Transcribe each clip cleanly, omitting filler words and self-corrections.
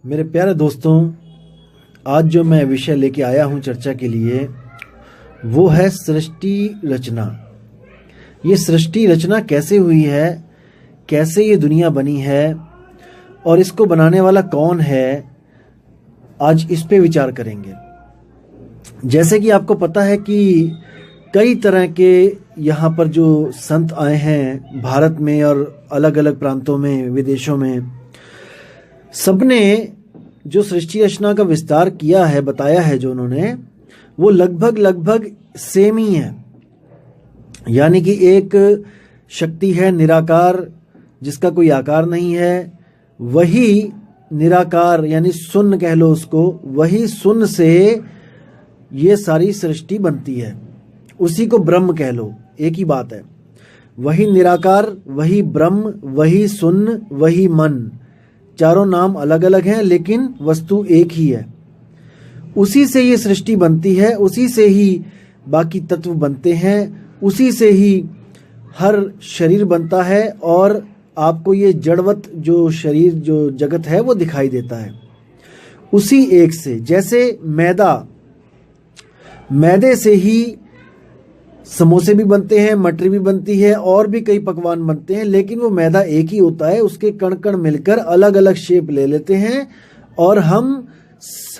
मेरे प्यारे दोस्तों, आज जो मैं विषय लेके आया हूँ चर्चा के लिए वो है सृष्टि रचना। ये सृष्टि रचना कैसे हुई है, कैसे ये दुनिया बनी है और इसको बनाने वाला कौन है, आज इस पे विचार करेंगे। जैसे कि आपको पता है कि कई तरह के यहाँ पर जो संत आए हैं भारत में और अलग अलग प्रांतों में, विदेशों में, सबने जो सृष्टि रचना का विस्तार किया है, बताया है जो उन्होंने, वो लगभग सेम ही है। यानी कि एक शक्ति है निराकार, जिसका कोई आकार नहीं है, वही निराकार यानी शून्य कह लो उसको, वही शून्य से ये सारी सृष्टि बनती है। उसी को ब्रह्म कह लो, एक ही बात है। वही निराकार, वही ब्रह्म, वही शून्य, वही मन, चारों नाम अलग अलग हैं लेकिन वस्तु एक ही है। उसी से ये सृष्टि बनती है, उसी से ही बाकी तत्व बनते हैं, उसी से ही हर शरीर बनता है और आपको ये जड़वत जो शरीर, जो जगत है, वो दिखाई देता है उसी एक से। जैसे मैदे से ही समोसे भी बनते हैं, मटरी भी बनती है और भी कई पकवान बनते हैं, लेकिन वो मैदा एक ही होता है। उसके कण कण मिलकर अलग अलग शेप ले लेते हैं और हम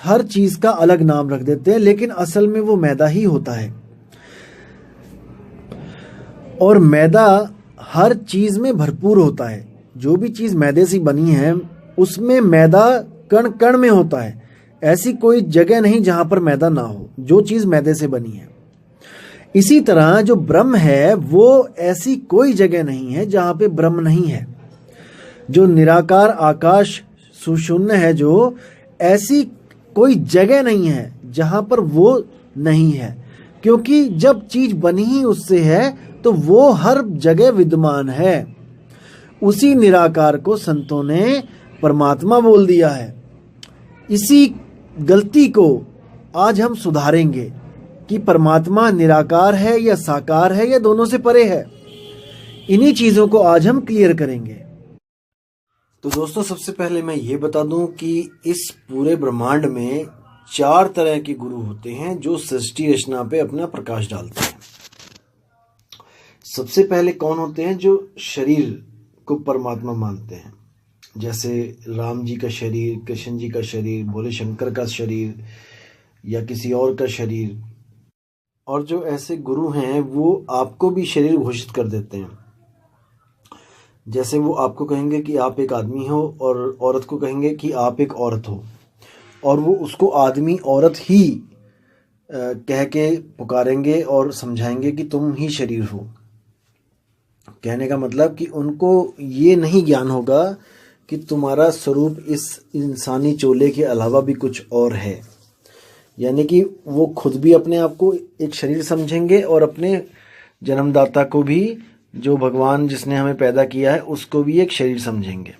हर चीज का अलग नाम रख देते हैं, लेकिन असल में वो मैदा ही होता है। और मैदा हर चीज में भरपूर होता है। जो भी चीज मैदे से बनी है उसमें मैदा कण कण में होता है। ऐसी कोई जगह नहीं जहां पर मैदा ना हो, जो चीज मैदे से बनी है। इसी तरह जो ब्रह्म है वो ऐसी कोई जगह नहीं है जहां पे ब्रह्म नहीं है। जो निराकार आकाश सुशून्य है, जो ऐसी कोई जगह नहीं है जहां पर वो नहीं है, क्योंकि जब चीज बनी ही उससे है तो वो हर जगह विद्यमान है। उसी निराकार को संतों ने परमात्मा बोल दिया है। इसी गलती को आज हम सुधारेंगे कि परमात्मा निराकार है या साकार है या दोनों से परे है। इन्हीं चीजों को आज हम क्लियर करेंगे। तो दोस्तों, सबसे पहले मैं ये बता दूं कि इस पूरे ब्रह्मांड में 4 तरह के गुरु होते हैं जो सृष्टि रचना पे अपना प्रकाश डालते हैं। सबसे पहले कौन होते हैं? जो शरीर को परमात्मा मानते हैं, जैसे राम जी का शरीर, कृष्ण जी का शरीर, भोले शंकर का शरीर या किसी और का शरीर। और जो ऐसे गुरु हैं वो आपको भी शरीर घोषित कर देते हैं। जैसे वो आपको कहेंगे कि आप एक आदमी हो और औरत को कहेंगे कि आप एक औरत हो, और वो उसको आदमी औरत ही कह के पुकारेंगे और समझाएंगे कि तुम ही शरीर हो। कहने का मतलब कि उनको ये नहीं ज्ञान होगा कि तुम्हारा स्वरूप इस इंसानी चोले के अलावा भी कुछ और है। यानी कि वो खुद भी अपने आप को एक शरीर समझेंगे और अपने जन्मदाता को भी, जो भगवान जिसने हमें पैदा किया है, उसको भी एक शरीर समझेंगे।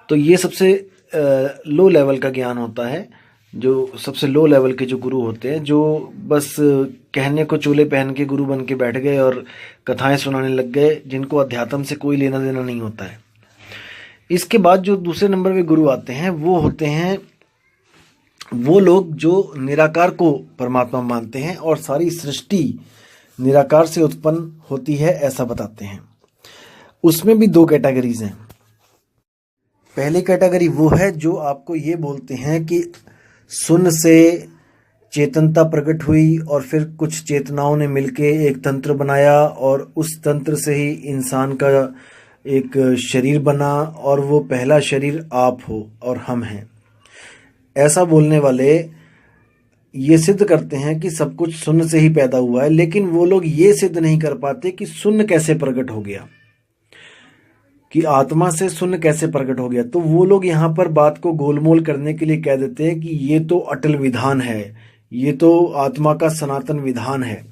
तो ये सबसे लो लेवल का ज्ञान होता है। जो सबसे लो लेवल के जो गुरु होते हैं, जो बस कहने को चोले पहन के गुरु बन के बैठ गए और कथाएं सुनाने लग गए, जिनको अध्यात्म से कोई लेना देना नहीं होता है। इसके बाद जो दूसरे नंबर पे गुरु आते हैं वो होते हैं वो लोग जो निराकार को परमात्मा मानते हैं और सारी सृष्टि निराकार से उत्पन्न होती है, ऐसा बताते हैं। उसमें भी 2 कैटेगरीज हैं। पहली कैटेगरी वो है जो आपको ये बोलते हैं कि शून्य से चेतनता प्रकट हुई और फिर कुछ चेतनाओं ने मिलके एक तंत्र बनाया और उस तंत्र से ही इंसान का एक शरीर बना और वो पहला शरीर आप हो और हम हैं। ऐसा बोलने वाले ये सिद्ध करते हैं कि सब कुछ शून्य से ही पैदा हुआ है, लेकिन वो लोग ये सिद्ध नहीं कर पाते कि शून्य कैसे प्रकट हो गया, कि आत्मा से शून्य कैसे प्रकट हो गया। तो वो लोग यहाँ पर बात को गोलमोल करने के लिए कह देते हैं कि ये तो अटल विधान है, ये तो आत्मा का सनातन विधान है,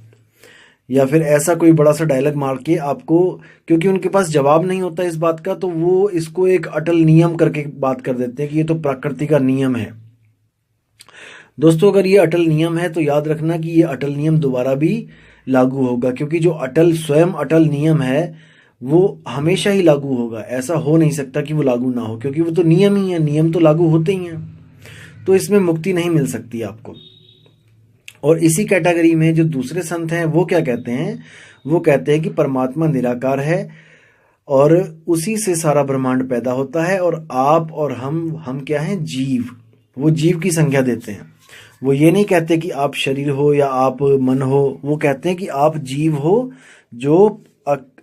या फिर ऐसा कोई बड़ा सा डायलॉग मार के आपको, क्योंकि उनके पास जवाब नहीं होता इस बात का, तो वो इसको एक अटल नियम करके बात कर देते हैं कि ये तो प्रकृति का नियम है। दोस्तों, अगर ये अटल नियम है तो याद रखना कि ये अटल नियम दोबारा भी लागू होगा, क्योंकि जो अटल स्वयं अटल नियम है वो हमेशा ही लागू होगा। ऐसा हो नहीं सकता कि वो लागू ना हो, क्योंकि वो तो नियम ही है, नियम तो लागू होते ही हैं। तो इसमें मुक्ति नहीं मिल सकती आपको। और इसी कैटेगरी में जो दूसरे संत हैं वो क्या कहते हैं, वो कहते हैं कि परमात्मा निराकार है और उसी से सारा ब्रह्मांड पैदा होता है, और आप और हम क्या हैं, जीव। वो जीव की संज्ञा देते हैं। वो ये नहीं कहते कि आप शरीर हो या आप मन हो, वो कहते हैं कि आप जीव हो जो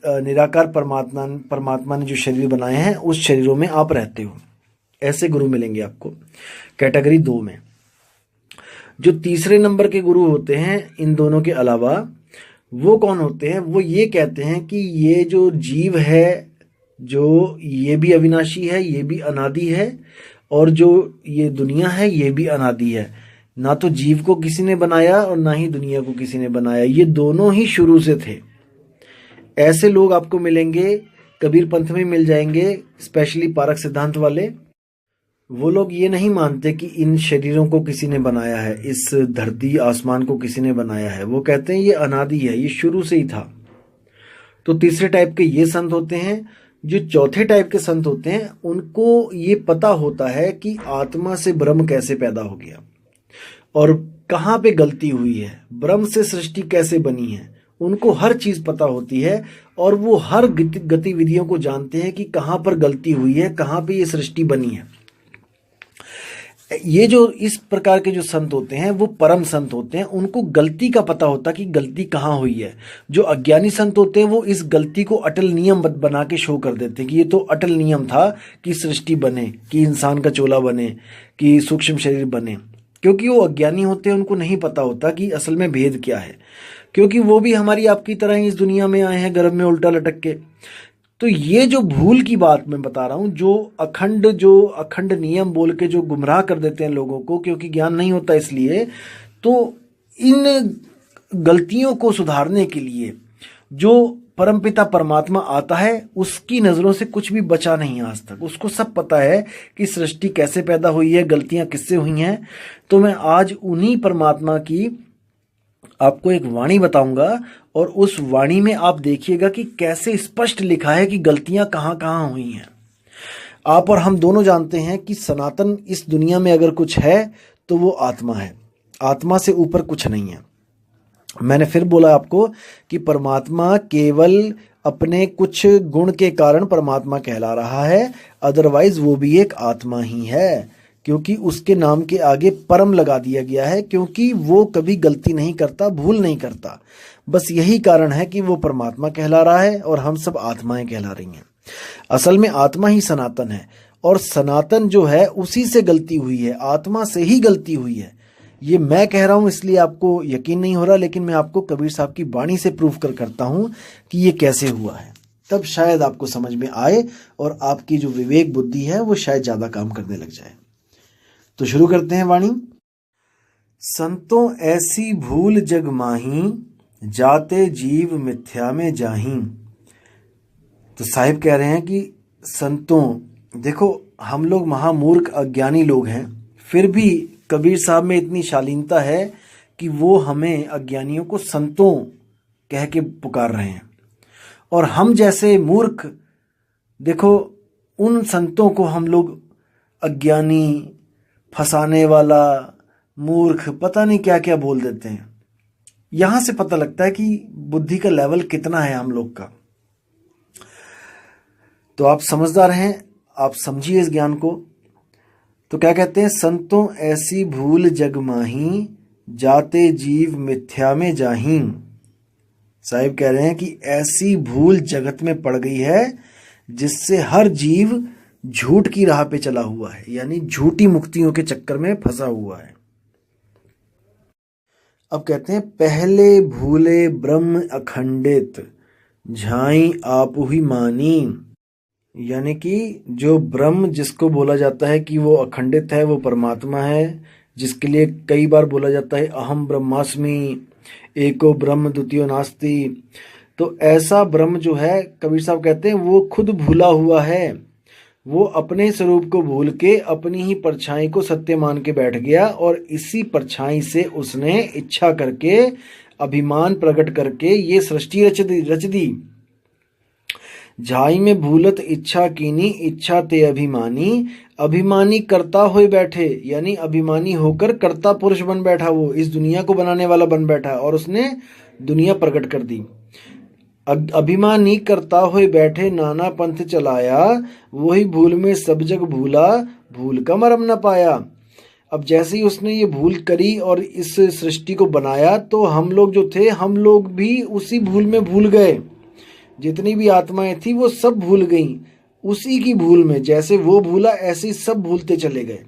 निराकार परमात्मा ने जो शरीर बनाए हैं उस शरीरों में आप रहते हो। ऐसे गुरु मिलेंगे आपको कैटेगरी 2 में। जो तीसरे नंबर के गुरु होते हैं इन दोनों के अलावा, वो कौन होते हैं, वो ये कहते हैं कि ये जो जीव है, जो ये भी अविनाशी है, ये भी अनादि है, और जो ये दुनिया है ये भी अनादि है। ना तो जीव को किसी ने बनाया और ना ही दुनिया को किसी ने बनाया, ये दोनों ही शुरू से थे। ऐसे लोग आपको मिलेंगे, कबीर पंथ में मिल जाएंगे, स्पेशली पारक सिद्धांत वाले। वो लोग ये नहीं मानते कि इन शरीरों को किसी ने बनाया है, इस धरती आसमान को किसी ने बनाया है। वो कहते हैं ये अनादि है, ये शुरू से ही था। तो तीसरे टाइप के ये संत होते हैं। जो चौथे टाइप के संत होते हैं उनको ये पता होता है कि आत्मा से ब्रह्म कैसे पैदा हो गया और कहाँ पे गलती हुई है, ब्रह्म से सृष्टि कैसे बनी है। उनको हर चीज पता होती है और वो हर गतिविधियों को जानते हैं कि कहाँ पर गलती हुई है, कहाँ पे ये सृष्टि बनी है। ये जो इस प्रकार के जो संत होते हैं वो परम संत होते हैं। उनको गलती का पता होता कि गलती कहाँ हुई है। जो अज्ञानी संत होते हैं वो इस गलती को अटल नियम बना के शो कर देते हैं कि ये तो अटल नियम था कि सृष्टि बने, कि इंसान का चोला बने, कि सूक्ष्म शरीर बने। क्योंकि वो अज्ञानी होते हैं, उनको नहीं पता होता कि असल में भेद क्या है, क्योंकि वो भी हमारी आपकी तरह ही इस दुनिया में आए हैं गर्भ में उल्टा लटक के। तो ये जो भूल की बात मैं बता रहा हूँ, जो अखंड नियम बोल के जो गुमराह कर देते हैं लोगों को, क्योंकि ज्ञान नहीं होता इसलिए। तो इन गलतियों को सुधारने के लिए जो परमपिता परमात्मा आता है उसकी नज़रों से कुछ भी बचा नहीं आज तक। उसको सब पता है कि सृष्टि कैसे पैदा हुई है, गलतियां किससे हुई हैं। तो मैं आज उन्हीं परमात्मा की आपको एक वाणी बताऊंगा और उस वाणी में आप देखिएगा कि कैसे स्पष्ट लिखा है कि गलतियां कहाँ कहाँ हुई हैं। आप और हम दोनों जानते हैं कि सनातन इस दुनिया में अगर कुछ है तो वो आत्मा है, आत्मा से ऊपर कुछ नहीं है। मैंने फिर बोला आपको कि परमात्मा केवल अपने कुछ गुण के कारण परमात्मा कहला रहा है, अदरवाइज वो भी एक आत्मा ही है, क्योंकि उसके नाम के आगे परम लगा दिया गया है, क्योंकि वो कभी गलती नहीं करता, भूल नहीं करता। बस यही कारण है कि वो परमात्मा कहला रहा है और हम सब आत्माएं कहला रही हैं। असल में आत्मा ही सनातन है, और सनातन जो है उसी से गलती हुई है, आत्मा से ही गलती हुई है। ये मैं कह रहा हूं इसलिए आपको यकीन नहीं हो रहा, लेकिन मैं आपको कबीर साहब की वाणी से प्रूफ करता हूं कि ये कैसे हुआ है। तब शायद आपको समझ में आए और आपकी जो विवेक बुद्धि है वो शायद ज्यादा काम करने लग जाए। तो शुरू करते हैं वाणी। संतों ऐसी भूल जग माही, जाते जीव मिथ्या में जाही। तो साहिब कह रहे हैं कि संतों, देखो हम लोग महामूर्ख अज्ञानी लोग हैं, फिर भी कबीर साहब में इतनी शालीनता है कि वो हमें अज्ञानियों को संतों कह के पुकार रहे हैं। और हम जैसे मूर्ख, देखो उन संतों को हम लोग अज्ञानी, फंसाने वाला, मूर्ख, पता नहीं क्या क्या बोल देते हैं। यहां से पता लगता है कि बुद्धि का लेवल कितना है हम लोग का। तो आप समझदार हैं, आप समझिए इस ज्ञान को। तो क्या कहते हैं, संतों ऐसी भूल जग माही, जाते जीव मिथ्या में जाही। साहिब कह रहे हैं कि ऐसी भूल जगत में पड़ गई है जिससे हर जीव झूठ की राह पे चला हुआ है, यानी झूठी मुक्तियों के चक्कर में फंसा हुआ है। अब कहते हैं, पहले भूले ब्रह्म अखंडित, झाई आप ही मानी। यानी कि जो ब्रह्म जिसको बोला जाता है कि वो अखंडित है, वो परमात्मा है, जिसके लिए कई बार बोला जाता है अहम ब्रह्मास्मि, एको ब्रह्म द्वितीयो नास्ति। तो ऐसा ब्रह्म जो है, कबीर साहब कहते हैं वो खुद भूला हुआ है। वो अपने स्वरूप को भूल के अपनी ही परछाई को सत्य मान के बैठ गया, और इसी परछाई से उसने इच्छा करके, अभिमान प्रकट करके ये सृष्टि रच दी। झाई में भूलत इच्छा कीनी, इच्छा ते अभिमानी। अभिमानी करता हुए बैठे, यानी अभिमानी होकर कर्ता पुरुष बन बैठा, वो इस दुनिया को बनाने वाला बन बैठा और उसने दुनिया प्रकट कर दी। अभिमानी करता हुए बैठे, नाना पंथ चलाया, वही भूल में सब जग भूला, भूल का मरम न पाया। अब जैसे ही उसने ये भूल करी और इस सृष्टि को बनाया, तो हम लोग जो थे, हम लोग भी उसी भूल में भूल गए। जितनी भी आत्माएं थी वो सब भूल गईं उसी की भूल में। जैसे वो भूला ऐसे ही सब भूलते चले गए।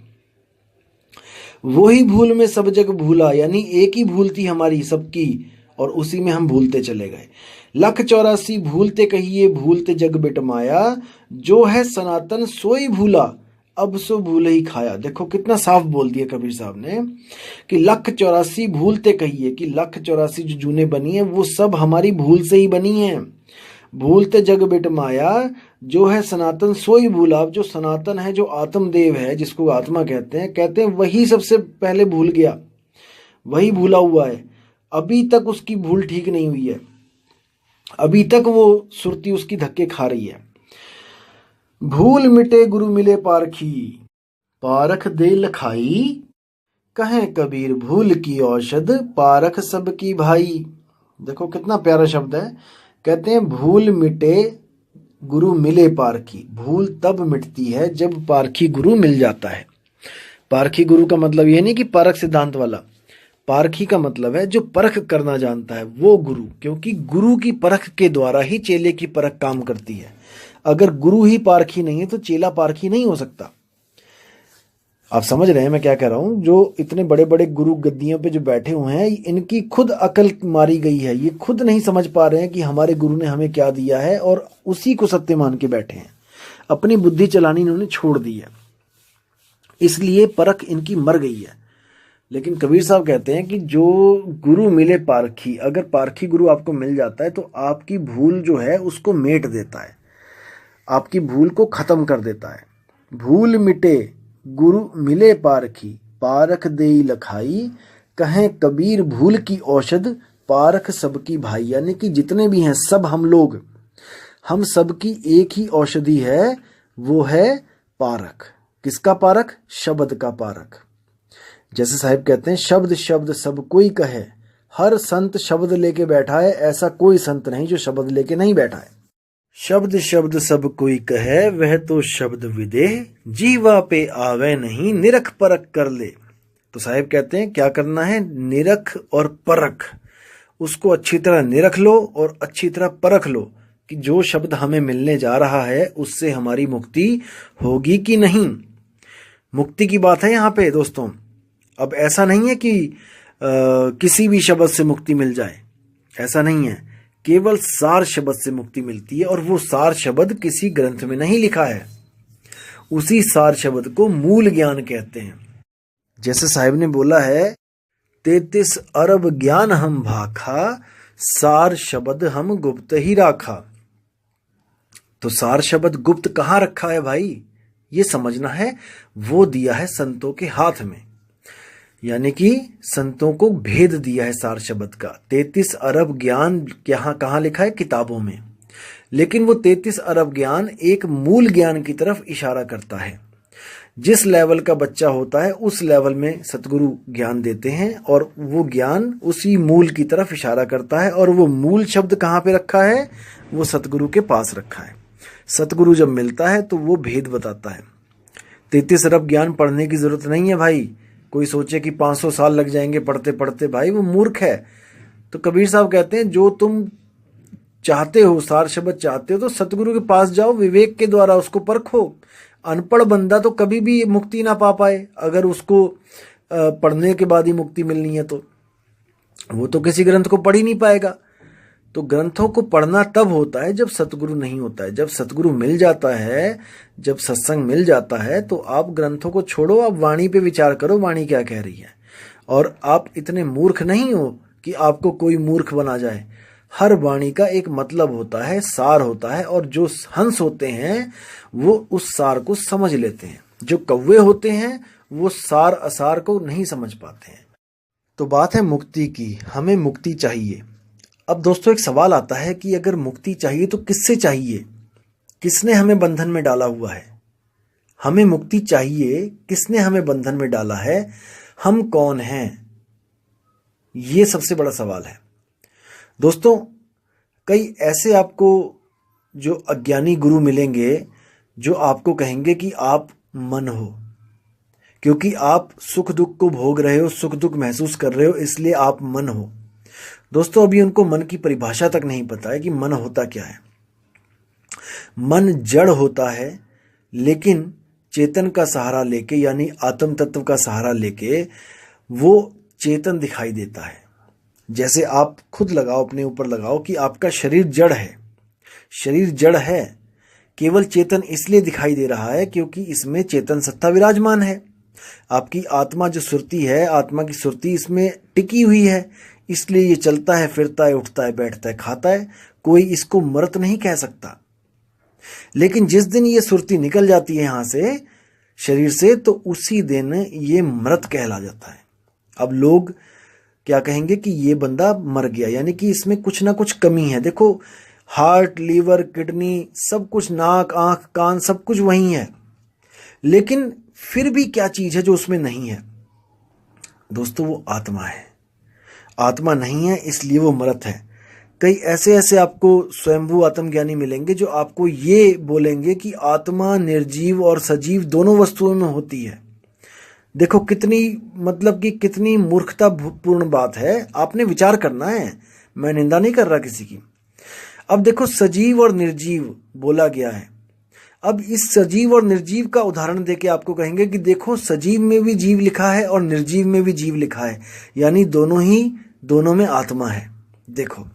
वही भूल में सब जग भूला, यानी एक ही भूल थी हमारी सबकी और उसी में हम भूलते चले गए। 184 भूलते कहिए, भूलते जग बिटमाया, जो है सनातन सोई भूला, अब सो भूल ही खाया। देखो कितना साफ बोल दिया कबीर साहब ने कि 184 भूलते कहिए, कि 184 जो जूने बनी है वो सब हमारी भूल से ही बनी है। भूलते जग बिटमाया, जो है सनातन सोई भूला। अब जो सनातन है, जो आत्मदेव है, जिसको आत्मा कहते हैं वही सबसे पहले भूल गया, वही भूला हुआ है। अभी तक उसकी भूल ठीक नहीं हुई है, अभी तक वो सुरती उसकी धक्के खा रही है। भूल मिटे गुरु मिले पारखी, पारख दे लखाई, कहें कबीर भूल की औषध, पारख सबकी भाई। देखो कितना प्यारा शब्द है। कहते हैं भूल मिटे गुरु मिले पारखी। भूल तब मिटती है जब पारखी गुरु मिल जाता है। पारखी गुरु का मतलब ये नहीं कि परख सिद्धांत वाला, पारखी का मतलब है जो परख करना जानता है वो गुरु, क्योंकि गुरु की परख के द्वारा ही चेले की परख काम करती है। अगर गुरु ही पारखी नहीं है तो चेला पारखी नहीं हो सकता। आप समझ रहे हैं मैं क्या कह रहा हूं? जो इतने बड़े बड़े गुरु गद्दियों पे जो बैठे हुए हैं, इनकी खुद अकल मारी गई है। ये खुद नहीं समझ पा रहे हैं कि हमारे गुरु ने हमें क्या दिया है और उसी को सत्य मान के बैठे हैं। अपनी बुद्धि चलानी इन्होंने छोड़ दी है, इसलिए परख इनकी मर गई है। लेकिन कबीर साहब कहते हैं कि जो गुरु मिले पारखी, अगर पारखी गुरु आपको मिल जाता है तो आपकी भूल जो है उसको मेट देता है, आपकी भूल को खत्म कर देता है। भूल मिटे गुरु मिले पारखी, पारख देई लखाई, कहें कबीर भूल की औषध, पारख सबकी भाई। यानी कि जितने भी हैं सब हम लोग, हम सबकी एक ही औषधि है, वो है पारख। किसका पारख? शब्द का पारख। जैसे साहिब कहते हैं शब्द शब्द सब कोई कहे, हर संत शब्द लेके बैठा है, ऐसा कोई संत नहीं जो शब्द लेके नहीं बैठा है। शब्द शब्द सब कोई कहे, वह तो शब्द विदेह, जीवा पे आवे नहीं, निरख परख कर ले। तो साहिब कहते हैं क्या करना है? निरख और परख, उसको अच्छी तरह निरख लो और अच्छी तरह परख लो कि जो शब्द हमें मिलने जा रहा है उससे हमारी मुक्ति होगी कि नहीं। मुक्ति की बात है यहाँ पे दोस्तों। अब ऐसा नहीं है कि किसी भी शब्द से मुक्ति मिल जाए, ऐसा नहीं है। केवल सार शब्द से मुक्ति मिलती है और वो सार शब्द किसी ग्रंथ में नहीं लिखा है। उसी सार शब्द को मूल ज्ञान कहते हैं। जैसे साहिब ने बोला है 33 अरब ज्ञान हम भाखा, सार शब्द हम गुप्त ही राखा। तो सार शब्द गुप्त कहाँ रखा है भाई? ये समझना है। वो दिया है संतों के हाथ में, यानी कि संतों को भेद दिया है सार शब्द का। 33 अरब ज्ञान कहाँ लिखा है? किताबों में। लेकिन वो 33 अरब ज्ञान एक मूल ज्ञान की तरफ इशारा करता है। जिस लेवल का बच्चा होता है उस लेवल में सतगुरु ज्ञान देते हैं और वो ज्ञान उसी मूल की तरफ इशारा करता है। और वो मूल शब्द कहाँ पे रखा है? वो सतगुरु के पास रखा है। सतगुरु जब मिलता है तो वो भेद बताता है। 33 अरब ज्ञान पढ़ने की जरूरत नहीं है भाई। कोई सोचे कि 500 साल लग जाएंगे पढ़ते पढ़ते, भाई वो मूर्ख है। तो कबीर साहब कहते हैं जो तुम चाहते हो, सार शब्द चाहते हो, तो सतगुरु के पास जाओ, विवेक के द्वारा उसको परखो। अनपढ़ बंदा तो कभी भी मुक्ति ना पा पाए। अगर उसको पढ़ने के बाद ही मुक्ति मिलनी है तो वो तो किसी ग्रंथ को पढ़ ही नहीं पाएगा। तो ग्रंथों को पढ़ना तब होता है जब सतगुरु नहीं होता है। जब सतगुरु मिल जाता है, जब सत्संग मिल जाता है, तो आप ग्रंथों को छोड़ो, आप वाणी पे विचार करो, वाणी क्या कह रही है। और आप इतने मूर्ख नहीं हो कि आपको कोई मूर्ख बना जाए। हर वाणी का एक मतलब होता है, सार होता है, और जो हंस होते हैं वो उस सार को समझ लेते हैं। जो कौवे होते हैं वो सार असार को नहीं समझ पाते हैं। तो बात है मुक्ति की, हमें मुक्ति चाहिए। अब दोस्तों एक सवाल आता है कि अगर मुक्ति चाहिए तो किससे चाहिए? किसने हमें बंधन में डाला हुआ है? हमें मुक्ति चाहिए, किसने हमें बंधन में डाला है? हम कौन हैं? ये सबसे बड़ा सवाल है दोस्तों। कई ऐसे आपको जो अज्ञानी गुरु मिलेंगे जो आपको कहेंगे कि आप मन हो, क्योंकि आप सुख दुख को भोग रहे हो, सुख दुख महसूस कर रहे हो, इसलिए आप मन हो। दोस्तों, अभी उनको मन की परिभाषा तक नहीं पता है कि मन होता क्या है। मन जड़ होता है, लेकिन चेतन का सहारा लेके, यानी आत्म तत्व का सहारा लेके वो चेतन दिखाई देता है। जैसे आप खुद लगाओ, अपने ऊपर लगाओ कि आपका शरीर जड़ है। शरीर जड़ है, केवल चेतन इसलिए दिखाई दे रहा है क्योंकि इसमें चेतन सत्ता विराजमान है। आपकी आत्मा जो सुरती है, आत्मा की सुरती इसमें टिकी हुई है, इसलिए ये चलता है, फिरता है, उठता है, बैठता है, खाता है। कोई इसको मृत नहीं कह सकता। लेकिन जिस दिन ये सुरती निकल जाती है यहां से, शरीर से, तो उसी दिन ये मृत कहला जाता है। अब लोग क्या कहेंगे कि ये बंदा मर गया, यानी कि इसमें कुछ ना कुछ कमी है। देखो, हार्ट, लीवर, किडनी, सब कुछ, नाक, आंख, कान, सब कुछ वही है, लेकिन फिर भी क्या चीज है जो उसमें नहीं है? दोस्तों, वो आत्मा है। आत्मा नहीं है, इसलिए वो मृत है। कई ऐसे आपको स्वयंभू आत्मज्ञानी मिलेंगे जो आपको ये बोलेंगे कि आत्मा निर्जीव और सजीव दोनों वस्तुओं में होती है। देखो कितनी, मतलब कि कितनी मूर्खतापूर्ण बात है। आपने विचार करना है, मैं निंदा नहीं कर रहा किसी की। अब देखो, सजीव और निर्जीव बोला गया है। अब इस सजीव और निर्जीव का उदाहरण देके आपको कहेंगे कि देखो, सजीव में भी जीव लिखा है और निर्जीव में भी जीव लिखा है, यानी दोनों में आत्मा है। देखो,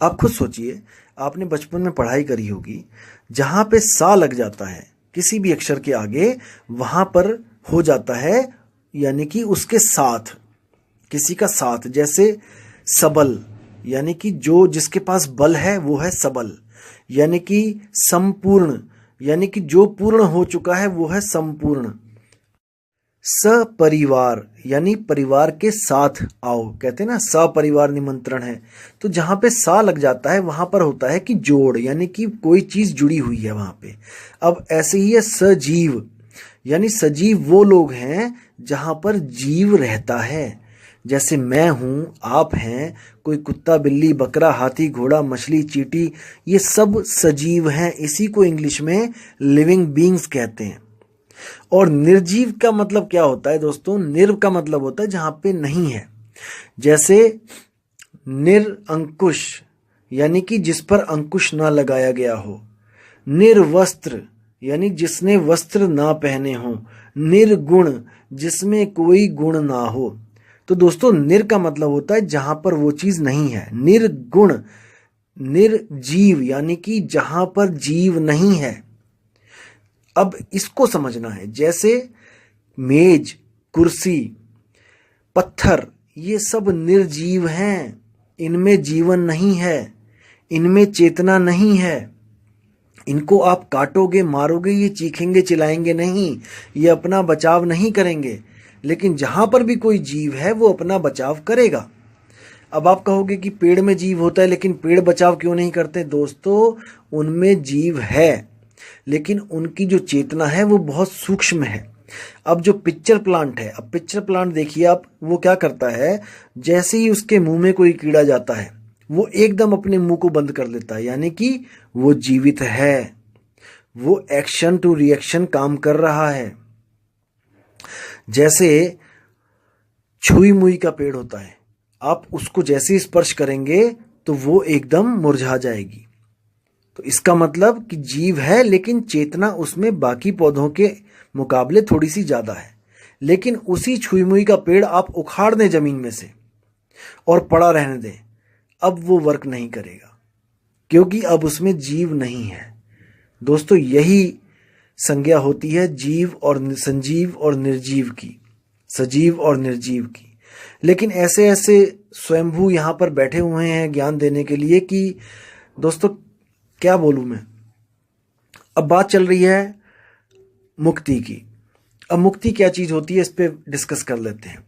आप खुद सोचिए, आपने बचपन में पढ़ाई करी होगी, जहां पे सा लग जाता है किसी भी अक्षर के आगे, वहां पर हो जाता है, यानी कि उसके साथ, किसी का साथ। जैसे सबल, यानी कि जो जिसके पास बल है वो है सबल, यानी कि संपूर्ण, यानी कि जो पूर्ण हो चुका है वो है संपूर्ण। सपरिवार, यानी परिवार के साथ आओ, कहते हैं ना, सपरिवार निमंत्रण है। तो जहां पे सा लग जाता है वहां पर होता है कि जोड़, यानी कि कोई चीज जुड़ी हुई है वहां पे। अब ऐसे ही है सजीव, यानी सजीव वो लोग हैं जहां पर जीव रहता है। जैसे मैं हूं, आप हैं, कोई कुत्ता, बिल्ली, बकरा, हाथी, घोड़ा, मछली, चींटी, ये सब सजीव हैं। इसी को इंग्लिश में लिविंग बीइंग्स कहते हैं। और निर्जीव का मतलब क्या होता है दोस्तों? निर्व का मतलब होता है जहां पे नहीं है। जैसे निरअंकुश, यानी कि जिस पर अंकुश ना लगाया गया हो। निर्वस्त्र, यानी जिसने वस्त्र ना पहने हो। निर्गुण, जिसमें कोई गुण ना हो। तो दोस्तों, निर का मतलब होता है जहां पर वो चीज नहीं है। निर्गुण, निर्जीव, यानी कि जहां पर जीव नहीं है। अब इसको समझना है। जैसे मेज, कुर्सी, पत्थर, ये सब निर्जीव हैं, इनमें जीवन नहीं है, इनमें चेतना नहीं है। इनको आप काटोगे, मारोगे, ये चीखेंगे, चिल्लाएंगे नहीं, ये अपना बचाव नहीं करेंगे। लेकिन जहां पर भी कोई जीव है वो अपना बचाव करेगा। अब आप कहोगे कि पेड़ में जीव होता है, लेकिन पेड़ बचाव क्यों नहीं करते? दोस्तों, उनमें जीव है, लेकिन उनकी जो चेतना है वो बहुत सूक्ष्म है। अब जो पिक्चर प्लांट है, अब पिक्चर प्लांट देखिए आप, वो क्या करता है, जैसे ही उसके मुंह में कोई कीड़ा जाता है वो एकदम अपने मुंह को बंद कर लेता है, यानी कि वो जीवित है, वो एक्शन टू रिएक्शन काम कर रहा है। जैसे छुई मुई का पेड़ होता है, आप उसको जैसे ही स्पर्श करेंगे तो वो एकदम मुरझा जाएगी। तो इसका मतलब कि जीव है, लेकिन चेतना उसमें बाकी पौधों के मुकाबले थोड़ी सी ज्यादा है। लेकिन उसी छुई मुई का पेड़ आप उखाड़ दें जमीन में से और पड़ा रहने दें, अब वो वर्क नहीं करेगा, क्योंकि अब उसमें जीव नहीं है। दोस्तों, यही संज्ञा होती है जीव और संजीव और निर्जीव की, सजीव और निर्जीव की। लेकिन ऐसे स्वयंभू यहां पर बैठे हुए हैं ज्ञान देने के लिए कि दोस्तों क्या बोलूं मैं। अब बात चल रही है मुक्ति की। अब मुक्ति क्या चीज होती है, इस पे डिस्कस कर लेते हैं।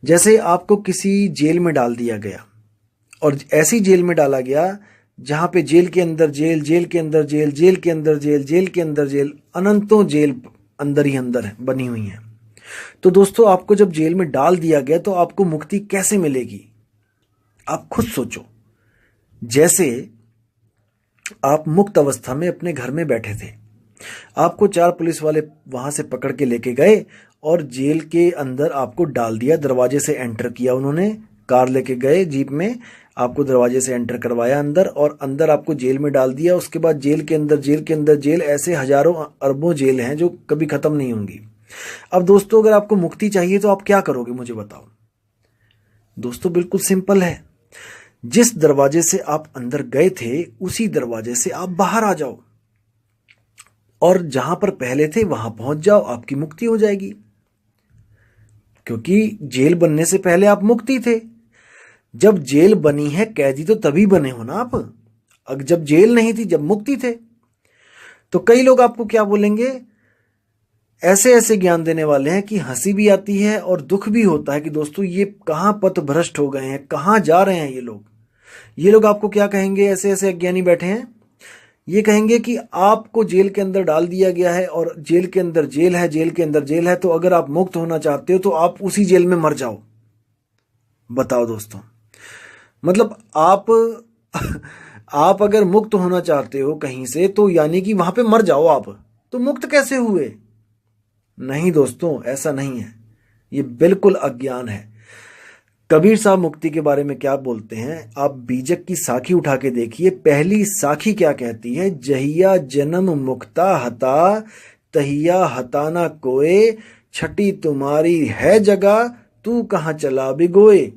जैसे आपको किसी जेल में डाल दिया गया, और ऐसी जेल में डाला गया जहां पे जेल के अंदर जेल, जेल के अंदर जेल, जेल के अंदर जेल, जेल के अंदर जेल, अनंतों जेल अंदर ही अंदर है, बनी हुई हैं। तो दोस्तों, आपको जब जेल में डाल दिया गया तो आपको मुक्ति कैसे मिलेगी? आप खुद सोचो। जैसे आप मुक्त अवस्था में अपने घर में बैठे थे, आपको 4 पुलिस वाले वहां से पकड़ के लेके गए और जेल के अंदर आपको डाल दिया। दरवाजे से एंटर किया उन्होंने, कार लेके गए जीप में, आपको दरवाजे से एंटर करवाया अंदर, और अंदर आपको जेल में डाल दिया। उसके बाद जेल के अंदर जेल के अंदर जेल, ऐसे हजारों अरबों जेल हैं जो कभी खत्म नहीं होंगी। अब दोस्तों, अगर आपको मुक्ति चाहिए तो आप क्या करोगे, मुझे बताओ। दोस्तों, बिल्कुल सिंपल है। जिस दरवाजे से आप अंदर गए थे उसी दरवाजे से आप बाहर आ जाओ और जहां पर पहले थे वहां पहुंच जाओ, आपकी मुक्ति हो जाएगी। क्योंकि जेल बनने से पहले आप मुक्ति थे। जब जेल बनी है, कैदी तो तभी बने हो ना आप। अब जब जेल नहीं थी, जब मुक्ति थे। तो कई लोग आपको क्या बोलेंगे, ऐसे ऐसे ज्ञान देने वाले हैं कि हंसी भी आती है और दुख भी होता है कि दोस्तों ये कहां पथ भ्रष्ट हो गए हैं, कहां जा रहे हैं ये लोग। ये लोग आपको क्या कहेंगे, ऐसे ऐसे अज्ञानी बैठे हैं, ये कहेंगे कि आपको जेल के अंदर डाल दिया गया है और जेल के अंदर जेल है, जेल के अंदर जेल है, तो अगर आप मुक्त होना चाहते हो तो आप उसी जेल में मर जाओ। बताओ दोस्तों, मतलब आप अगर मुक्त होना चाहते हो कहीं से, तो यानी कि वहां पे मर जाओ आप, तो मुक्त कैसे हुए? नहीं दोस्तों, ऐसा नहीं है, ये बिल्कुल अज्ञान है। कबीर साहब मुक्ति के बारे में क्या बोलते हैं, आप बीजक की साखी उठा के देखिए। पहली साखी क्या कहती है, जहिया जन्म मुक्ता हता, तहिया हताना कोय, छठी तुम्हारी है जगह, तू कहां चला बिगोए।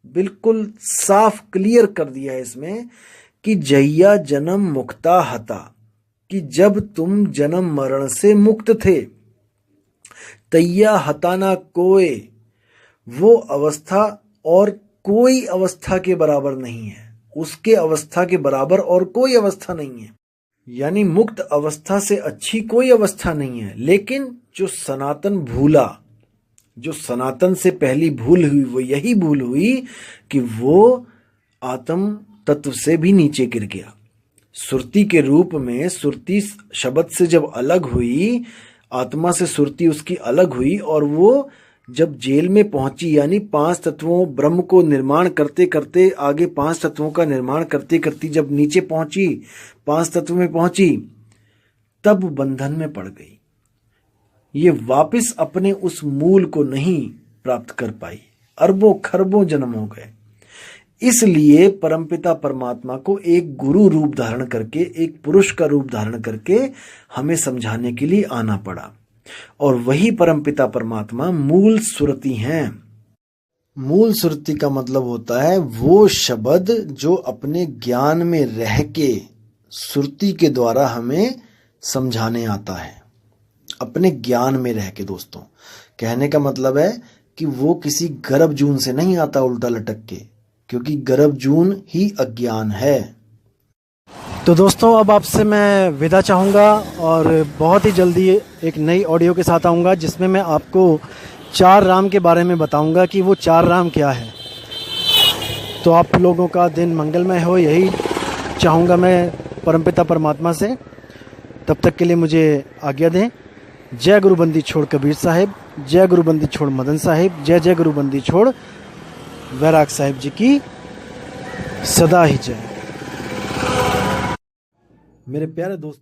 बिल्कुल साफ क्लियर कर दिया है इसमें कि जहिया जन्म मुक्ता हता, कि जब तुम जन्म मरण से मुक्त थे, तैया हताना कोय, वो अवस्था और कोई अवस्था के बराबर नहीं है, उसके अवस्था के बराबर और कोई अवस्था नहीं है। यानी मुक्त अवस्था से अच्छी कोई अवस्था नहीं है। लेकिन जो सनातन भूला, जो सनातन से पहली भूल हुई, वो यही भूल हुई कि वो आत्म तत्व से भी नीचे गिर गया। सुरती के रूप में, सुरती शब्द से जब अलग हुई, आत्मा से सुरती उसकी अलग हुई, और वो जब जेल में पहुंची, यानी 5 तत्वों ब्रह्म को निर्माण करते करते, आगे 5 तत्वों का निर्माण करते करते जब नीचे पहुंची, 5 तत्व में पहुंची, तब बंधन में पड़ गई। ये वापस अपने उस मूल को नहीं प्राप्त कर पाई। अरबों खरबों जन्म हो गए। इसलिए परमपिता परमात्मा को एक गुरु रूप धारण करके, एक पुरुष का रूप धारण करके हमें समझाने के लिए आना पड़ा। और वही परमपिता परमात्मा मूल सुरति हैं। मूल सुरति का मतलब होता है वो शब्द जो अपने ज्ञान में रह के सुरति के द्वारा हमें समझाने आता है, अपने ज्ञान में रह के। दोस्तों, कहने का मतलब है कि वो किसी गर्भ जून से नहीं आता उल्टा लटक के, क्योंकि गर्भ जून ही अज्ञान है। तो दोस्तों, अब आपसे मैं विदा चाहूँगा और बहुत ही जल्दी एक नई ऑडियो के साथ आऊँगा, जिसमें मैं आपको 4 राम के बारे में बताऊँगा कि वो 4 राम क्या है। तो आप लोगों का दिन मंगलमय हो, यही चाहूँगा मैं परमपिता परमात्मा से। तब तक के लिए मुझे आज्ञा दें। जय गुरु बंदी छोड़ कबीर साहिब, जय गुरु बंदी छोड़ मदन साहिब, जय जय गुरु बंदी छोड़ वैराग साहिब जी की सदा ही जय। मेरे प्यारे दोस्त।